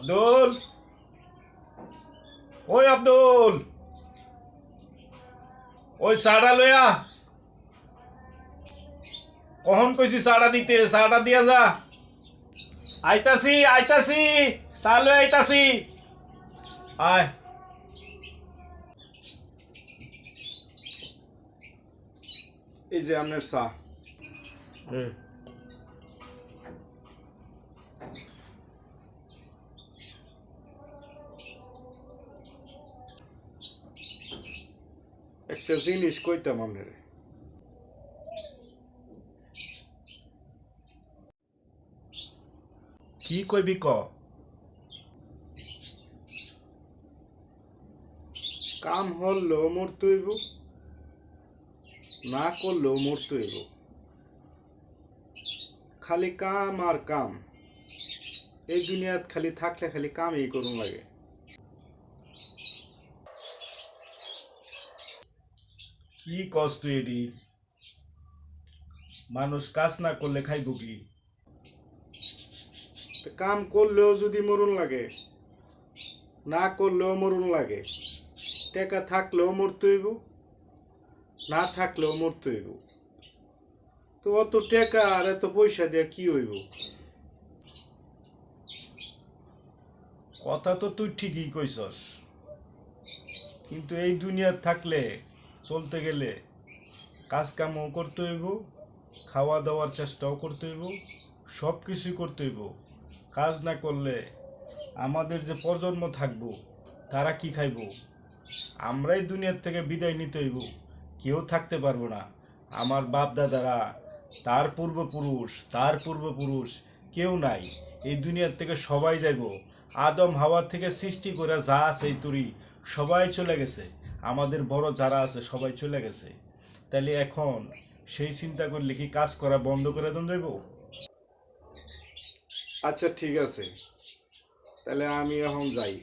আব্দুল, ওই আব্দুল, ওই চাটা লইয়া। কখন কইছি চাটা দিতে, চাটা দিয়া যা। আইতাছি আইতাছি, চা লই আইতাছি। আয়। এই যে আপনার চা। একটা জিনিস কইতাম আপনার, কি কইবি ক? কাম হলেও মরতে হইব, না করলেও মরতে হইব। খালি কাম আর কাম, এই দুনিয়াত খালি থাকলে খালি কামই করুন লাগে। কি কস তুই এটি? মানুষ কাজ না করলে খাইব কি? তো কাম করলেও যদি মরুন লাগে, না করলেও মরুন লাগে, টাকা থাকলেও মরতে হইব, না থাকলেও মরতে হইব। তো অত টাকা আর এত পয়সা দিয়ে কি হইব? কথা তো তুই ঠিকই কইছস, কিন্তু এই দুনিয়াত থাকলে চলতে গেলে কাজ কামও করতে হইব, খাওয়া দাওয়ার চেষ্টাও করতে হইব, সব কিছুই করতে হইব। কাজ না করলে আমাদের যে প্রজন্ম থাকবো তারা কি খাইব? আমরাই দুনিয়ার থেকে বিদায় নিতে হইব, কেউ থাকতে পারবো না। আমার বাপ দাদারা, তার পূর্বপুরুষ কেউ নাই। এই দুনিয়ার থেকে সবাই যাইব। আদম হাওয়া থেকে সৃষ্টি করে যা আছে এই তুরি সবাই চলে গেছে। আমাদের বড় যারা আছে সবাই চলে গেছে। তাহলে এখন সেই চিন্তা করলে কি কাজ করা বন্ধ করে দেন যাইব? আচ্ছা ঠিক আছে, তাহলে আমি এখন যাই।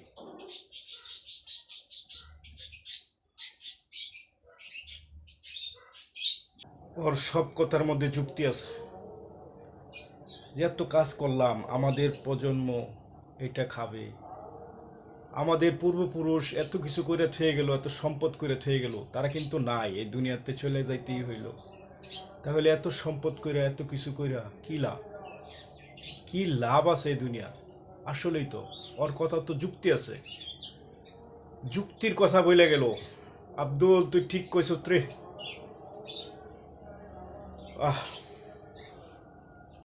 ওর সব কথার মধ্যে যুক্তি আছে। যে এত কাজ করলাম, আমাদের প্রজন্ম এটা খাবে, আমাদের পূর্বপুরুষ এত কিছু করে থয়ে গেল, এত সম্পদ করে থয়ে গেল, তারা কিন্তু নাই, এই দুনিয়াতে চলে যাইতেই হইল। তাহলে এত সম্পদ কইরা এত কিছু কইরা কি লাভ? কি লাভ আছে এই দুনিয়া? আসলেই তো ওর কথা তো যুক্তি আছে। যুক্তির কথা বইলে গেল। আব্দুল, তুই ঠিক কইছস রে। আহ